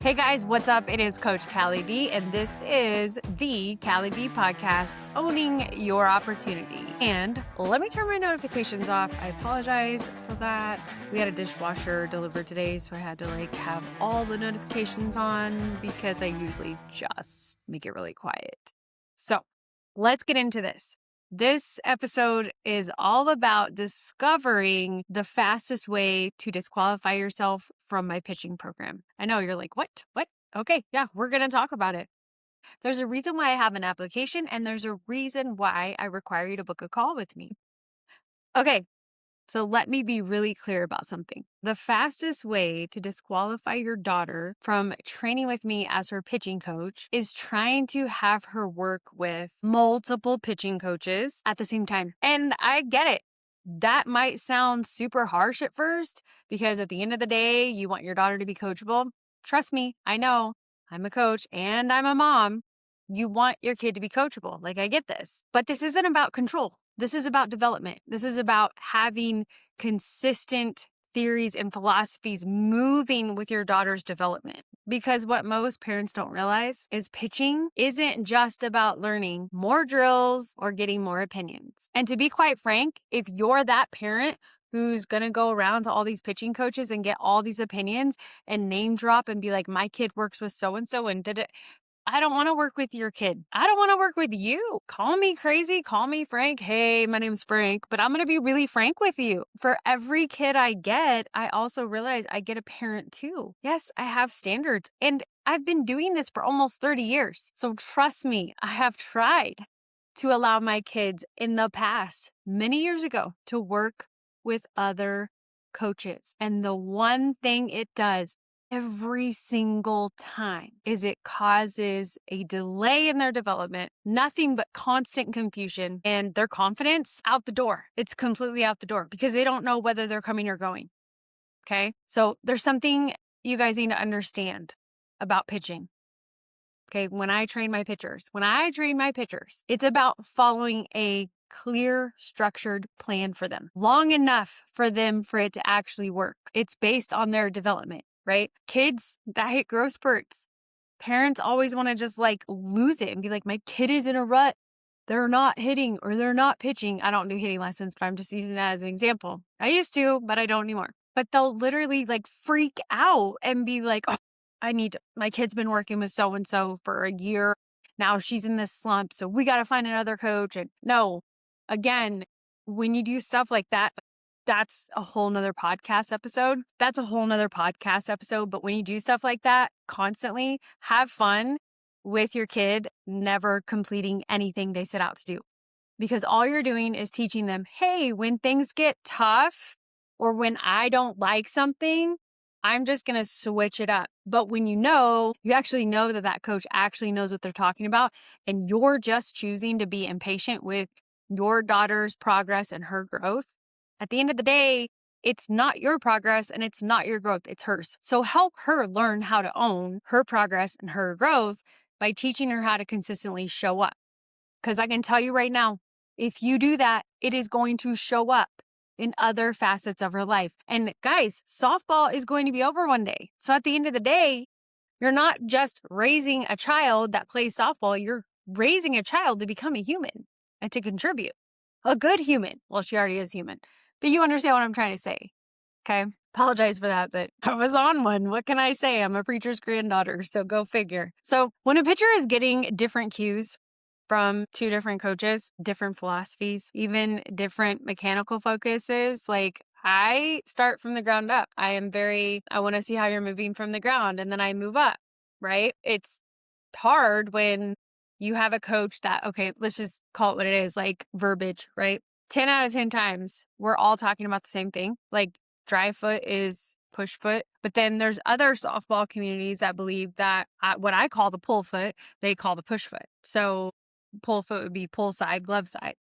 Hey guys, what's up? It is Coach Callie B, and this is the Callie B podcast, owning your opportunity. And let me turn my notifications off. I apologize for that. We had a dishwasher delivered today, so I had to have all the notifications on because I usually just make it really quiet. So let's get into this. This episode is all about discovering the fastest way to disqualify yourself from my pitching program. I know you're like, what? What? Okay, yeah, we're going to talk about it. There's a reason why I have an application, and there's a reason why I require you to book a call with me. Okay, so let me be really clear about something. The fastest way to disqualify your daughter from training with me as her pitching coach is trying to have her work with multiple pitching coaches at the same time. And I get it. That might sound super harsh at first because at the end of the day, you want your daughter to be coachable. Trust me, I know. I'm a coach and I'm a mom. You want your kid to be coachable. I get this. But this isn't about control. This is about development. This is about having consistent theories and philosophies moving with your daughter's development. Because what most parents don't realize is pitching isn't just about learning more drills or getting more opinions. And to be quite frank, if you're that parent who's going to go around to all these pitching coaches and get all these opinions and name drop and be like, my kid works with so-and-so and did it. I don't want to work with your kid. I don't want to work with you. Call me crazy. Call me Frank. Hey, my name's Frank, but I'm going to be really frank with you. For every kid I get, I also realize I get a parent too. Yes, I have standards, and I've been doing this for almost 30 years. So trust me, I have tried to allow my kids in the past, many years ago, to work with other coaches. And the one thing it does every single time is it causes a delay in their development, nothing but constant confusion, and their confidence out the door. It's completely out the door because they don't know whether they're coming or going. Okay. So there's something you guys need to understand about pitching. Okay. When I train my pitchers, it's about following a clear, structured plan for them, long enough for it to actually work. It's based on their development. Right? Kids that hit growth spurts, parents always want to just lose it and be like, my kid is in a rut. They're not hitting or they're not pitching. I don't do hitting lessons, but I'm just using that as an example. I used to, but I don't anymore. But they'll literally freak out and be like, oh, my kid's been working with so-and-so for a year. Now she's in this slump. So we got to find another coach. And no, again, when you do stuff like that, that's a whole nother podcast episode. But when you do stuff like that constantly, have fun with your kid never completing anything they set out to do. Because all you're doing is teaching them, hey, when things get tough or when I don't like something, I'm just going to switch it up. But when you actually know that coach actually knows what they're talking about, and you're just choosing to be impatient with your daughter's progress and her growth, at the end of the day, it's not your progress and it's not your growth, it's hers. So help her learn how to own her progress and her growth by teaching her how to consistently show up. Because I can tell you right now, if you do that, it is going to show up in other facets of her life. And guys, softball is going to be over one day. So at the end of the day, you're not just raising a child that plays softball, you're raising a child to become a human and to contribute. A good human. Well, she already is human. But you understand what I'm trying to say. Okay? Apologize for that, but I was on one. What can I say? I'm a preacher's granddaughter, so go figure. So when a pitcher is getting different cues from two different coaches, different philosophies, even different mechanical focuses, I start from the ground up. I want to see how you're moving from the ground, and then I move up, right? It's hard when you have a coach that, okay, let's just call it what it is, verbiage, right? 10 out of 10 times, we're all talking about the same thing. Drive foot is push foot. But then there's other softball communities that believe that what I call the pull foot, they call the push foot. So pull foot would be pull side, glove side,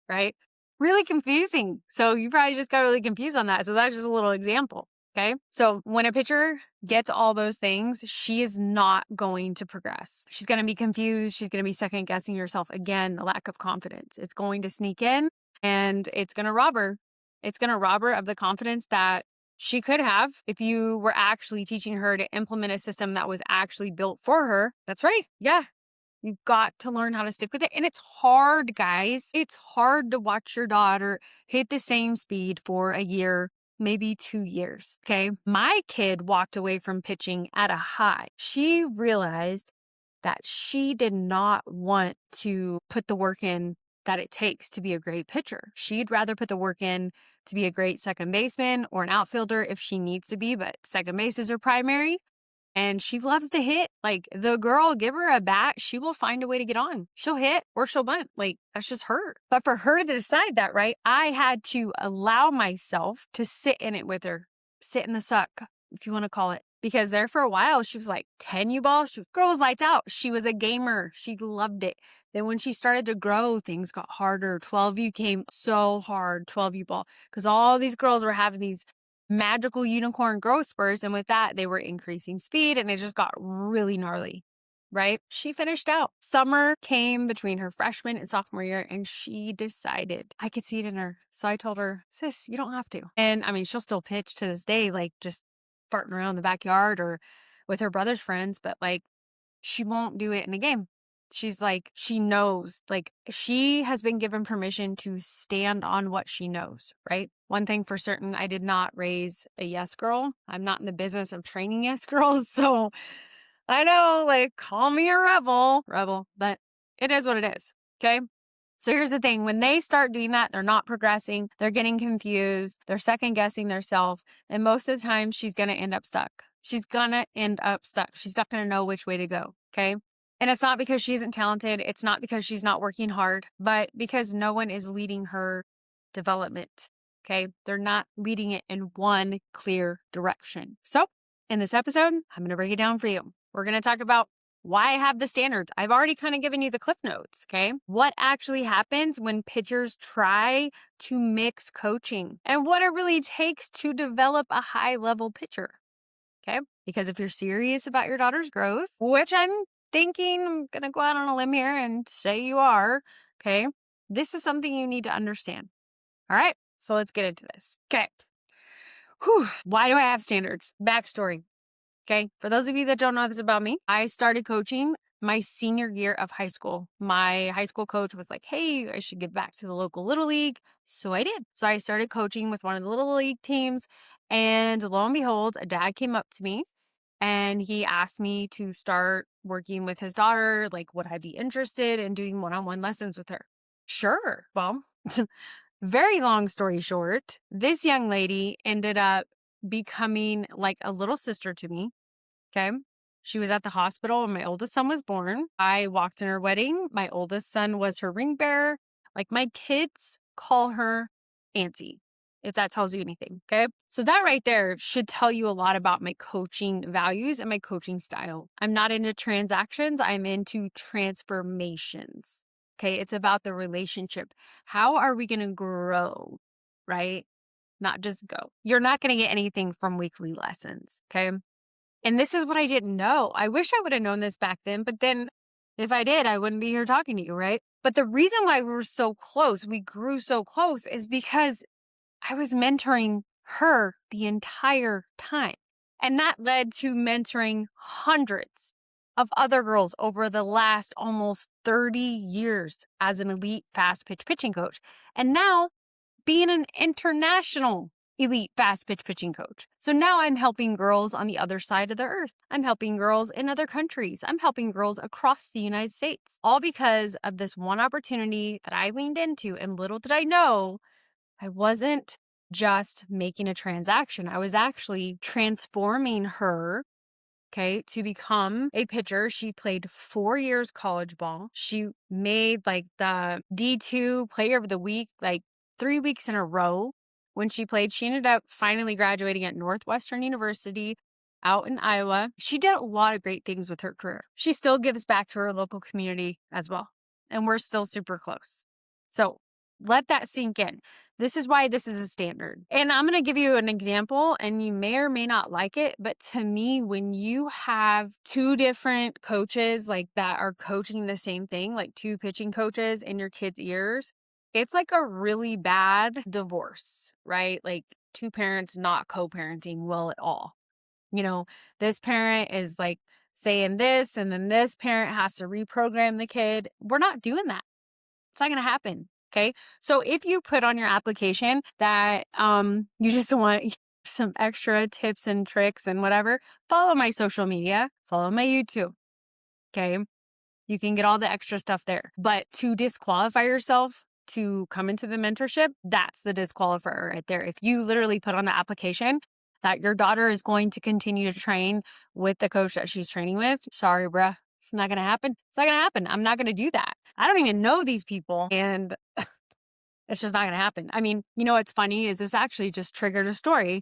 right? Really confusing. So you probably just got really confused on that. So that's just a little example. Okay. So when a pitcher gets all those things, she is not going to progress. She's going to be confused. She's going to be second guessing herself. Again, the lack of confidence. It's going to sneak in and it's going to rob her. It's going to rob her of the confidence that She could have if you were actually teaching her to implement a system that was actually built for her. That's right. Yeah. You've got to learn how to stick with it. And it's hard, guys. It's hard to watch your daughter hit the same speed for a year, maybe 2 years. Okay. My kid walked away from pitching at a high. She realized that she did not want to put the work in that it takes to be a great pitcher. She'd rather put the work in to be a great second baseman or an outfielder if she needs to be, but second base is her primary. And she loves to hit. Like, the girl, give her a bat, she will find a way to get on. She'll hit or she'll bunt. Like, that's just her. But for her to decide that, right, I had to allow myself to sit in it with her, sit in the suck, if you want to call it. Because there for a while, she was like 10 U ball. Girl was lights out. She was a gamer. She loved it. Then when she started to grow, things got harder. 12U came so hard, 12U ball, because all these girls were having these magical unicorn growth spurs. And with that, they were increasing speed and it just got really gnarly, right? She finished out. Summer came between her freshman and sophomore year and she decided, I could see it in her. So I told her, sis, you don't have to. And I mean, she'll still pitch to this day, like just farting around the backyard or with her brother's friends, but like she won't do it in a game. She's like, she knows, like she has been given permission to stand on what she knows, right? One thing for certain, I did not raise a yes girl. I'm not in the business of training yes girls. So I know, like, call me a rebel, but it is what it is. Okay. So here's the thing. When they start doing that, they're not progressing. They're getting confused. They're second guessing themselves. And most of the time she's going to end up stuck. She's going to end up stuck. She's not going to know which way to go. Okay. And it's not because she isn't talented. It's not because she's not working hard, but because no one is leading her development. Okay. They're not leading it in one clear direction. So in this episode, I'm going to break it down for you. We're going to talk about why I have the standards. I've already kind of given you the cliff notes. Okay. What actually happens when pitchers try to mix coaching and what it really takes to develop a high level pitcher. Okay. Because if you're serious about your daughter's growth, which I'm thinking, I'm going to go out on a limb here and say you are, okay, this is something you need to understand. All right, so let's get into this. Okay. Why do I have standards? Backstory. Okay, for those of you that don't know this about me, I started coaching my senior year of high school. My high school coach was like, hey, I should give back to the local Little League. So I did. So I started coaching with one of the Little League teams. And lo and behold, a dad came up to me and he asked me to start working with his daughter. Like, would I be interested in doing one-on-one lessons with her? Sure. Well, very long story short, this young lady ended up becoming like a little sister to me. Okay. She was at the hospital when my oldest son was born. I walked in her wedding. My oldest son was her ring bearer. Like, my kids call her Auntie, if that tells you anything. Okay. So that right there should tell you a lot about my coaching values and my coaching style. I'm not into transactions. I'm into transformations. Okay. It's about the relationship. How are we going to grow? Right? Not just go. You're not going to get anything from weekly lessons. Okay. And this is what I didn't know. I wish I would have known this back then, but then if I did, I wouldn't be here talking to you, right? But the reason why we were so close, we grew so close, is because I was mentoring her the entire time. And that led to mentoring hundreds of other girls over the last almost 30 years as an elite fast pitch pitching coach. And now being an international elite fast pitch pitching coach. So now I'm helping girls on the other side of the earth. I'm helping girls in other countries. I'm helping girls across the United States, all because of this one opportunity that I leaned into. And little did I know, I wasn't just making a transaction. I was actually transforming her, okay, to become a pitcher. She played 4 years college ball. She made like the D2 player of the week, like 3 weeks in a row. When she played, she ended up finally graduating at Northwestern University out in Iowa. She did a lot of great things with her career. She still gives back to her local community as well. And we're still super close. So let that sink in. This is why this is a standard. And I'm going to give you an example, and you may or may not like it. But to me, when you have two different coaches like that are coaching the same thing, like two pitching coaches in your kids' ears, it's like a really bad divorce, right? Like two parents not co-parenting well at all. This parent is like saying this, and then this parent has to reprogram the kid. We're not doing that. It's not going to happen. Okay. So if you put on your application that you just want some extra tips and tricks and whatever, follow my social media, follow my YouTube. Okay. You can get all the extra stuff there. But to disqualify yourself to come into the mentorship, that's the disqualifier right there. If you literally put on the application that your daughter is going to continue to train with the coach that she's training with, sorry, bruh. It's not going to happen. It's not going to happen. I'm not going to do that. I don't even know these people, and it's just not going to happen. I mean, what's funny is this actually just triggered a story.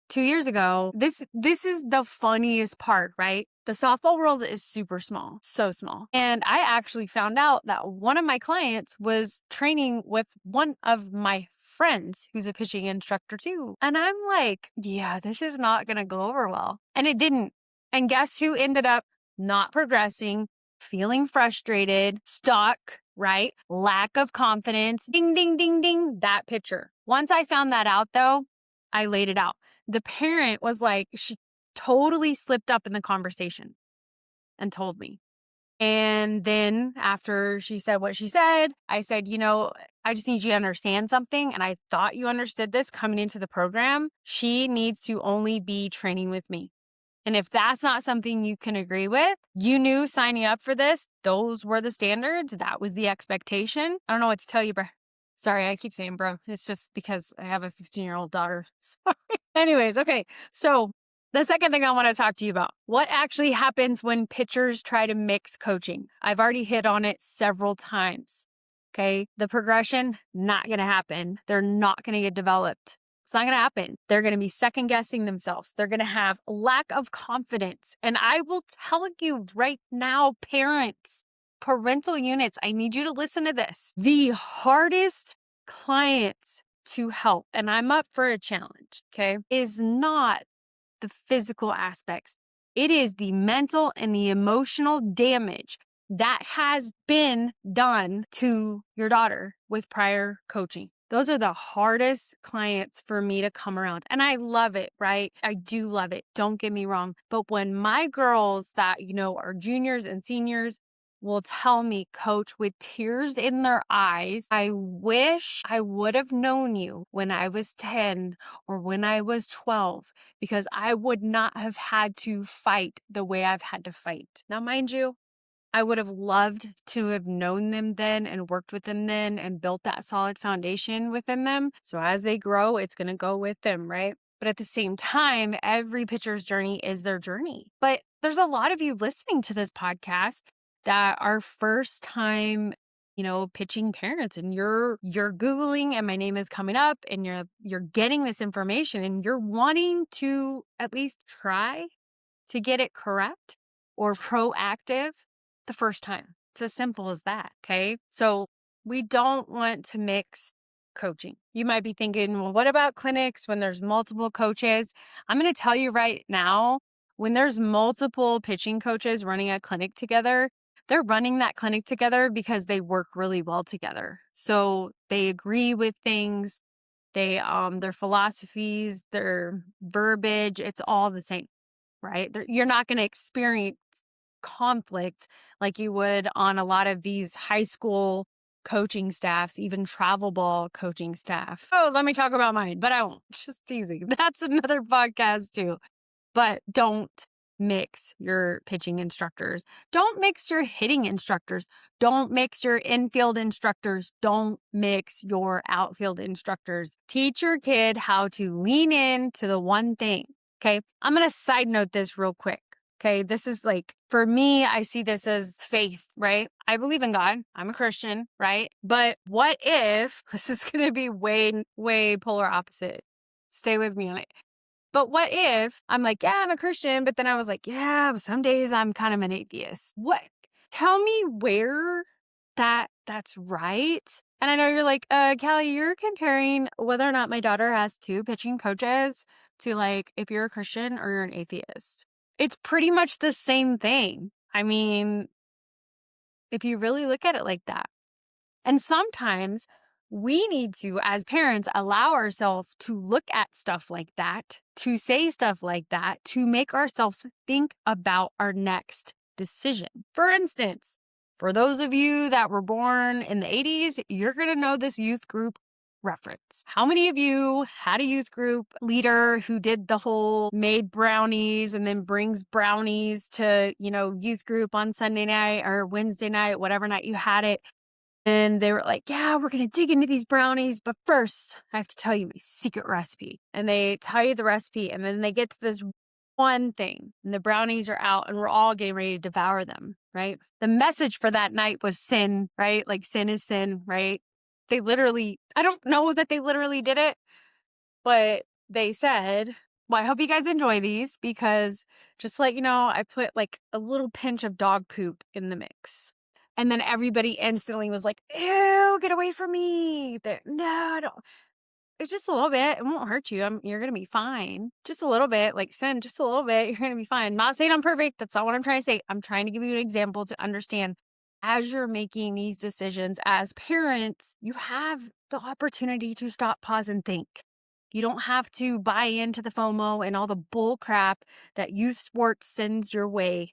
2 years ago, this is the funniest part, right? The softball world is super small, so small. And I actually found out that one of my clients was training with one of my friends who's a pitching instructor too. And I'm like, yeah, this is not going to go over well. And it didn't. And guess who ended up not progressing, feeling frustrated, stuck, right? Lack of confidence. Ding, ding, ding, ding. That pitcher. Once I found that out though, I laid it out. The parent was like, she totally slipped up in the conversation and told me. And then after she said what she said, I said, I just need you to understand something. And I thought you understood this coming into the program. She needs to only be training with me. And if that's not something you can agree with, you knew signing up for this, those were the standards. That was the expectation. I don't know what to tell you, bro. Sorry, I keep saying bro. It's just because I have a 15-year-old daughter. Sorry. Anyways, okay. So the second thing I want to talk to you about, what actually happens when pitchers try to mix coaching? I've already hit on it several times. Okay. The progression, not going to happen. They're not going to get developed. It's not going to happen. They're going to be second guessing themselves. They're going to have lack of confidence. And I will tell you right now, parents, parental units, I need you to listen to this. The hardest clients to help, and I'm up for a challenge, okay, is not the physical aspects. It is the mental and the emotional damage that has been done to your daughter with prior coaching. Those are the hardest clients for me to come around. And I love it, right? I do love it. Don't get me wrong. But when my girls that, are juniors and seniors will tell me, Coach, with tears in their eyes, I wish I would have known you when I was 10 or when I was 12, because I would not have had to fight the way I've had to fight. Now, mind you, I would have loved to have known them then and worked with them then and built that solid foundation within them. So as they grow, it's going to go with them, right? But at the same time, every pitcher's journey is their journey. But there's a lot of you listening to this podcast that are first time, pitching parents, and you're Googling and my name is coming up and you're getting this information and you're wanting to at least try to get it correct or proactive the first time. It's as simple as that. Okay. So we don't want to mix coaching. You might be thinking, well, what about clinics when there's multiple coaches? I'm going to tell you right now, when there's multiple pitching coaches running a clinic together, they're running that clinic together because they work really well together. So they agree with things. Their philosophies, their verbiage, it's all the same, right? You're not going to experience conflict like you would on a lot of these high school coaching staffs, even travel ball coaching staff. Oh, let me talk about mine, but I won't. Just teasing. That's another podcast too. But don't mix your pitching instructors. Don't mix your hitting instructors. Don't mix your infield instructors. Don't mix your outfield instructors. Teach your kid how to lean in to the one thing. Okay. I'm going to side note this real quick. Okay. This is like, for me, I see this as faith, right? I believe in God. I'm a Christian, right? But what if, this is going to be way, way polar opposite. Stay with me on it. But what if I'm like, yeah, I'm a Christian, but then I was like, yeah, but some days I'm kind of an atheist. What? Tell me where that's right. And I know you're like, Callie, you're comparing whether or not my daughter has two pitching coaches to like if you're a Christian or you're an atheist. It's pretty much the same thing. I mean, if you really look at it like that. And sometimes we need to, as parents, allow ourselves to look at stuff like that, to say stuff like that, to make ourselves think about our next decision. For instance, for those of you that were born in the 80s, you're going to know this youth group reference. How many of you had a youth group leader who did the whole made brownies and then brings brownies to, youth group on Sunday night or Wednesday night, whatever night you had it? And they were like, yeah, we're going to dig into these brownies. But first, I have to tell you my secret recipe. And they tell you the recipe. And then they get to this one thing. And the brownies are out and we're all getting ready to devour them, right? The message for that night was sin, right? Like sin is sin, right? They literally, I don't know that they literally did it, but they said, well, I hope you guys enjoy these because just to let you know, I put like a little pinch of dog poop in the mix. And then everybody instantly was like, ew, get away from me. No, don't. It's just a little bit. It won't hurt you. You're going to be fine. Just a little bit, like sin, just a little bit. You're going to be fine. Not saying I'm perfect. That's not what I'm trying to say. I'm trying to give you an example to understand as you're making these decisions as parents, you have the opportunity to stop, pause, and think. You don't have to buy into the FOMO and all the bull crap that youth sports sends your way.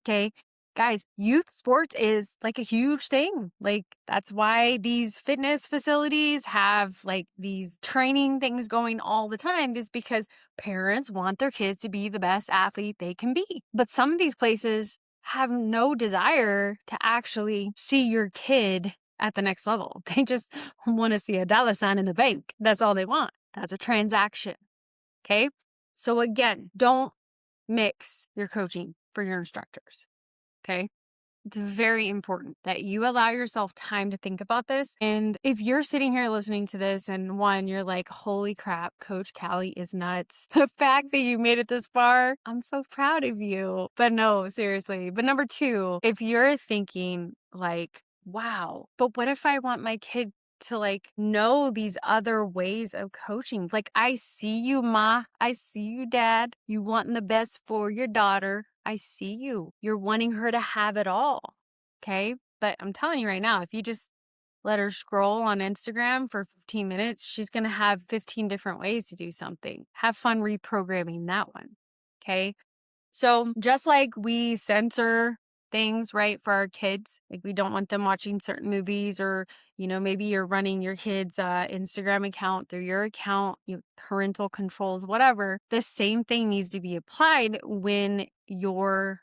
Okay. Guys, youth sports is like a huge thing. Like that's why these fitness facilities have like these training things going all the time is because parents want their kids to be the best athlete they can be. But some of these places have no desire to actually see your kid at the next level. They just want to see a dollar sign in the bank. That's all they want. That's a transaction. Okay. So again, don't mix your coaching for your instructors. Okay. It's very important that you allow yourself time to think about this. And if you're sitting here listening to this and one, you're like, holy crap, Coach Callie is nuts. The fact that you made it this far, I'm so proud of you. But no, seriously. But number two, if you're thinking like, wow, but what if I want my kid to like know these other ways of coaching? Like, I see you, Ma. I see you, Dad. You wanting the best for your daughter. I see you. You're wanting her to have it all. Okay. But I'm telling you right now, if you just let her scroll on Instagram for 15 minutes, she's going to have 15 different ways to do something. Have fun reprogramming that one. Okay. So just like we censor things, right, for our kids, like we don't want them watching certain movies or, maybe you're running your kid's Instagram account through your account, parental controls, whatever. The same thing needs to be applied when you're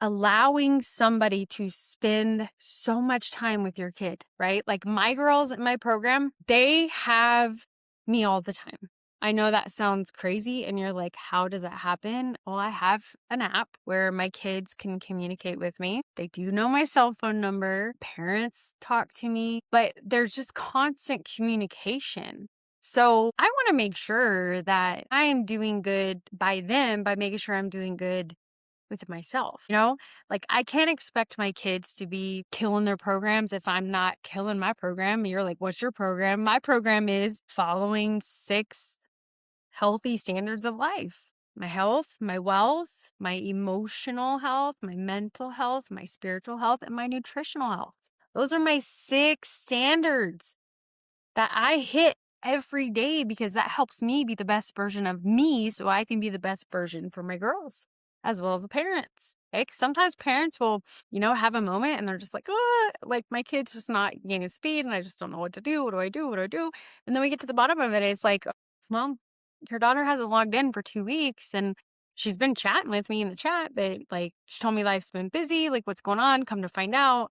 allowing somebody to spend so much time with your kid, right? Like my girls in my program, they have me all the time. I know that sounds crazy and you're like, how does that happen? Well, I have an app where my kids can communicate with me. They do know my cell phone number. Parents talk to me, but there's just constant communication. So I want to make sure that I am doing good by them by making sure I'm doing good with myself, like I can't expect my kids to be killing their programs if I'm not killing my program. You're like, what's your program? My program is following 6 healthy standards of life. My health, my wealth, my emotional health, my mental health, my spiritual health, and my nutritional health. Those are my 6 standards that I hit every day because that helps me be the best version of me so I can be the best version for my girls as well as the parents. Okay? Sometimes parents will, have a moment and they're just like, oh, like my kid's just not gaining speed and I just don't know what to do. What do I do? What do I do? And then we get to the bottom of it. It's like, well, your daughter hasn't logged in for 2 weeks and she's been chatting with me in the chat, but like she told me life's been busy. Like what's going on? Come to find out,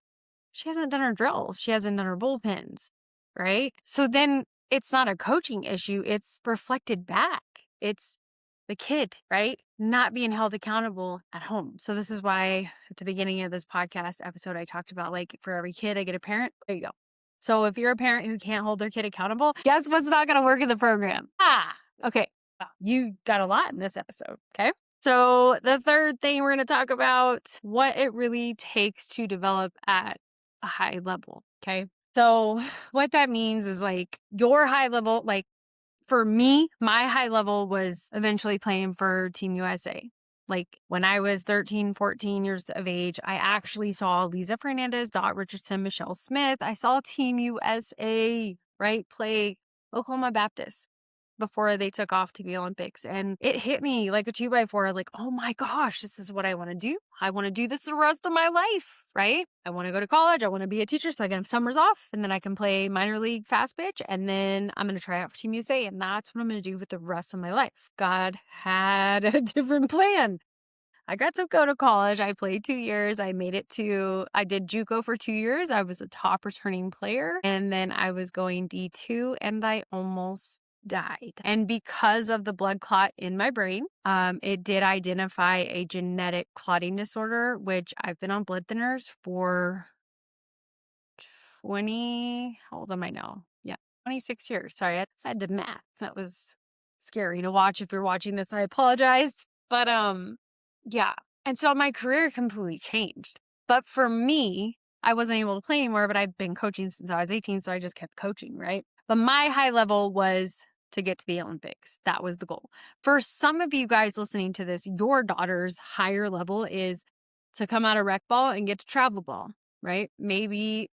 she hasn't done her drills. She hasn't done her bullpens, right? So then it's not a coaching issue. It's reflected back. It's the kid, right? Not being held accountable at home. So this is why at the beginning of this podcast episode, I talked about like for every kid, I get a parent. There you go. So if you're a parent who can't hold their kid accountable, guess what's not going to work in the program? Okay. Wow. You got a lot in this episode. Okay. So the third thing we're going to talk about what it really takes to develop at a high level. Okay. So what that means is like your high level, like for me, my high level was eventually playing for Team USA. Like when I was 13, 14 years of age, I actually saw Lisa Fernandez, Dot Richardson, Michelle Smith. I saw Team USA, right, play Oklahoma Baptist before they took off to the Olympics. And it hit me like a 2x4, like, oh my gosh, this is what I want to do. I want to do this the rest of my life, right? I want to go to college. I want to be a teacher so I can have summers off and then I can play minor league fast pitch. And then I'm going to try out for Team USA. And that's what I'm going to do with the rest of my life. God had a different plan. I got to go to college. I played 2 years. I did JUCO for 2 years. I was a top returning player. And then I was going D2 and I almost died. And because of the blood clot in my brain, it did identify a genetic clotting disorder, which I've been on blood thinners for how old am I now? Yeah, 26 years. Sorry, I had to math. That was scary to watch. If you're watching this, I apologize. But yeah. And so my career completely changed. But for me, I wasn't able to play anymore, but I've been coaching since I was 18, so I just kept coaching, right? But my high level was to get to the Olympics. That was the goal. For some of you guys listening to this, your daughter's higher level is to come out of rec ball and get to travel ball, right? Maybe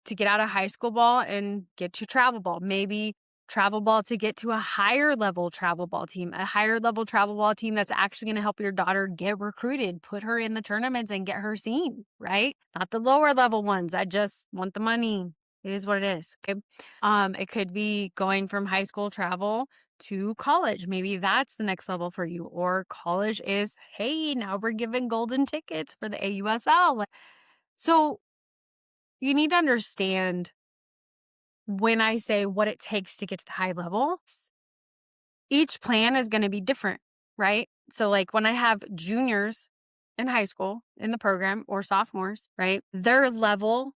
to get out of high school ball and get to travel ball. Maybe travel ball to get to a higher level travel ball team, that's actually going to help your daughter get recruited, put her in the tournaments and get her seen, right? Not the lower level ones that just want the money. It is what it is. Okay. It could be going from high school travel to college. Maybe that's the next level for you. Or college is, hey, now we're giving golden tickets for the AUSL. So you need to understand when I say what it takes to get to the high level, each plan is going to be different, right? So like when I have juniors in high school in the program or sophomores, right? Their level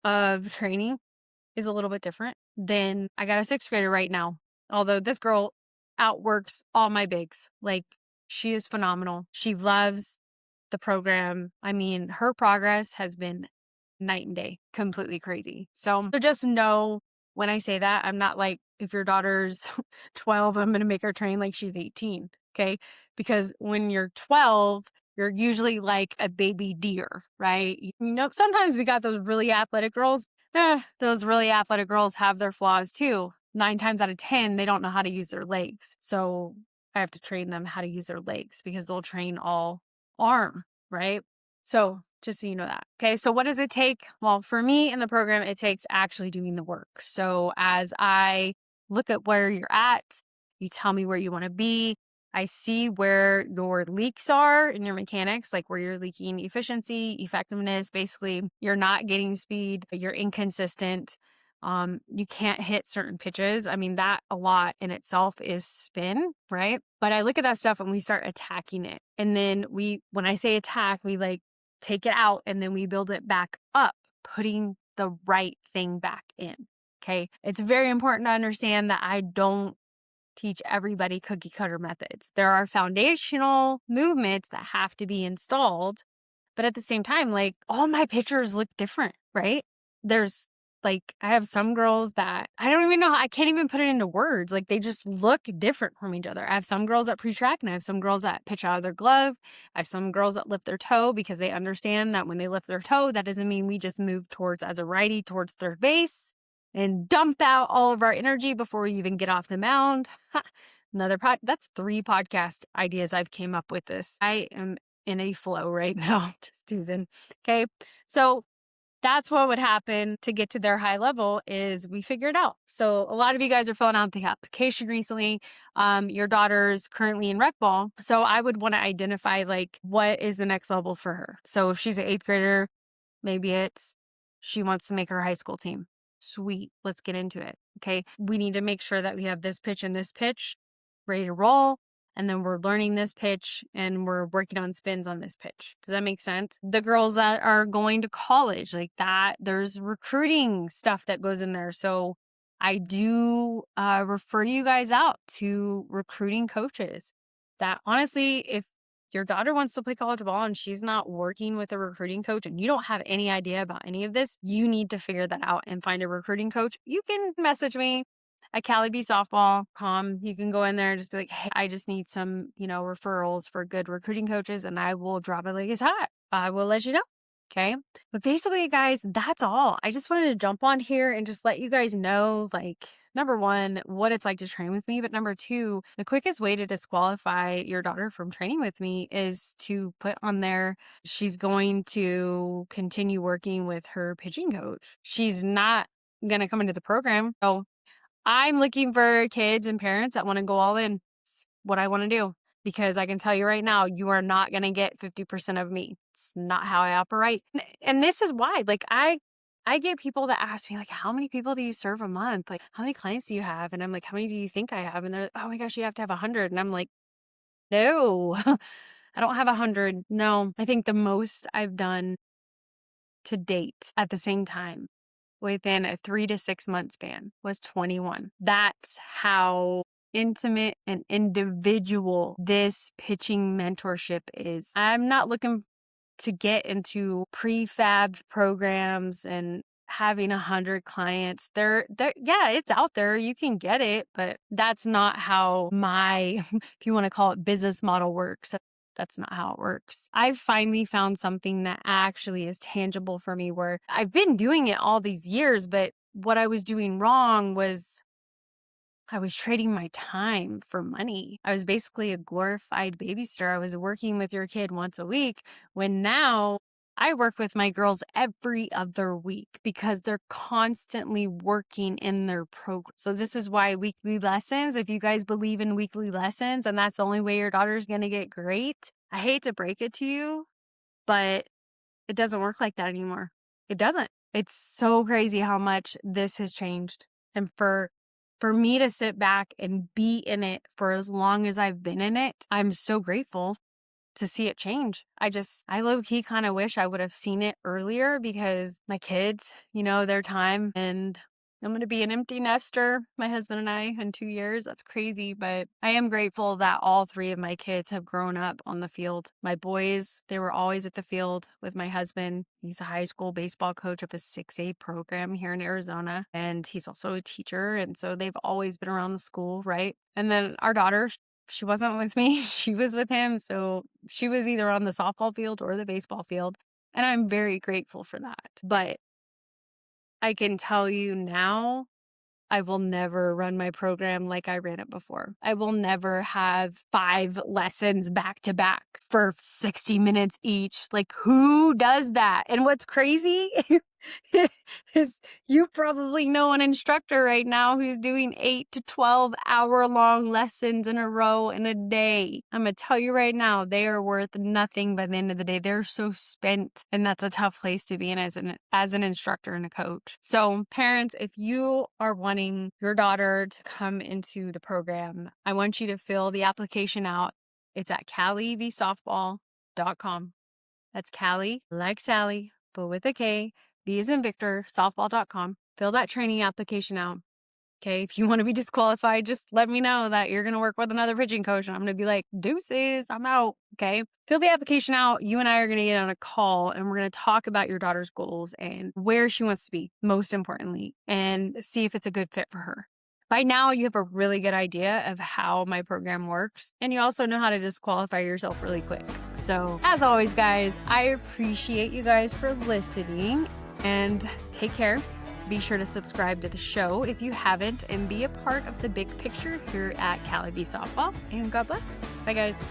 of training is a little bit different than I got a 6th grader right now. Although this girl outworks all my bigs. Like she is phenomenal. She loves the program. I mean, her progress has been night and day, completely crazy. So just know when I say that, I'm not like, if your daughter's 12, I'm going to make her train like she's 18. Okay. Because when you're 12, you're usually like a baby deer, right? You know, sometimes we got those really athletic girls. Those really athletic girls have their flaws too. 9 times out of 10, they don't know how to use their legs. So I have to train them how to use their legs because they'll train all arm, right? So just so you know that. Okay. So what does it take? Well, for me in the program, it takes actually doing the work. So as I look at where you're at, you tell me where you want to be. I see where your leaks are in your mechanics, like where you're leaking efficiency, effectiveness. Basically, you're not getting speed, you're inconsistent. You can't hit certain pitches. I mean, that a lot in itself is spin, right? But I look at that stuff and we start attacking it. And then when I say attack, we like take it out and then we build it back up, putting the right thing back in. Okay. It's very important to understand that I don't teach everybody cookie cutter methods. There are foundational movements that have to be installed. But at the same time, like all my pictures look different, right? There's like, I have some girls that I don't even know, I can't even put it into words. Like they just look different from each other. I have some girls that pre-track and I have some girls that pitch out of their glove. I have some girls that lift their toe because they understand that when they lift their toe, that doesn't mean we just move towards, as a righty, towards third base and dump out all of our energy before we even get off the mound. That's 3 podcast ideas I've came up with this. I am in a flow right now, just teasing. Okay. So that's what would happen to get to their high level is we figured out. So a lot of you guys are filling out the application recently. Your daughter's currently in rec ball. So I would want to identify like what is the next level for her. So if she's an 8th grader, maybe it's she wants to make her high school team. Sweet. Let's get into it. Okay. We need to make sure that we have this pitch and this pitch ready to roll. And then we're learning this pitch and we're working on spins on this pitch. Does that make sense? The girls that are going to college, like that, there's recruiting stuff that goes in there. So I do refer you guys out to recruiting coaches that honestly, if your daughter wants to play college ball and she's not working with a recruiting coach and you don't have any idea about any of this, you need to figure that out and find a recruiting coach. You can message me at CaliBSoftball.com. You can go in there and just be like, hey, I just need some, referrals for good recruiting coaches, and I will drop it like it's hot. I will let you know. Okay. But basically, guys, that's all. I just wanted to jump on here and just let you guys know, number one, what it's like to train with me. But number two, the quickest way to disqualify your daughter from training with me is to put on there, she's going to continue working with her pitching coach. She's not going to come into the program. So I'm looking for kids and parents that want to go all in. It's what I want to do. Because I can tell you right now, you are not going to get 50% of me. It's not how I operate. And this is why, I get people that ask me, how many people do you serve a month? How many clients do you have? And I'm like, how many do you think I have? And they're like, oh my gosh, you have to have 100. And I'm like, no, I don't have 100. No, I think the most I've done to date at the same time within a 3 to 6 month span was 21. That's how intimate and individual this pitching mentorship is. I'm not looking to get into prefab programs and having 100 clients. Yeah, it's out there. You can get it, but that's not how my, if you want to call it, business model works. That's not how it works. I've finally found something that actually is tangible for me, where I've been doing it all these years, but what I was doing wrong was I was trading my time for money. I was basically a glorified babysitter. I was working with your kid once a week, when now I work with my girls every other week because they're constantly working in their program. So this is why weekly lessons, if you guys believe in weekly lessons and that's the only way your daughter's going to get great, I hate to break it to you, but it doesn't work like that anymore. It doesn't. It's so crazy how much this has changed. And for me to sit back and be in it for as long as I've been in it, I'm so grateful to see it change. I low-key kind of wish I would have seen it earlier, because my kids, their time, and I'm going to be an empty nester, my husband and I, in 2 years. That's crazy, but I am grateful that all 3 of my kids have grown up on the field. My boys, they were always at the field with my husband. He's a high school baseball coach of a 6A program here in Arizona, and he's also a teacher, and so they've always been around the school, right? And then our daughter, she wasn't with me. She was with him, so she was either on the softball field or the baseball field, and I'm very grateful for that. But I can tell you now, I will never run my program like I ran it before. I will never have 5 lessons back to back for 60 minutes each. Who does that? And what's crazy is you probably know an instructor right now who's doing 8 to 12 hour-long lessons in a row in a day. I'm going to tell you right now, they are worth nothing by the end of the day. They're so spent, and that's a tough place to be in as an instructor and a coach. So parents, if you are wanting your daughter to come into the program, I want you to fill the application out. It's at CaliBSoftball.com. That's Cali, like Sally, but with a K. V as in Victor, softball.com. Fill that training application out. Okay. If you want to be disqualified, just let me know that you're going to work with another pitching coach, and I'm going to be like, deuces, I'm out. Okay. Fill the application out. You and I are going to get on a call, and we're going to talk about your daughter's goals and where she wants to be, most importantly, and see if it's a good fit for her. By now, you have a really good idea of how my program works, and you also know how to disqualify yourself really quick. So as always, guys, I appreciate you guys for listening, and take care. Be sure to subscribe to the show if you haven't, and be a part of the big picture here at CaliBSoftball. And God bless. Bye, guys.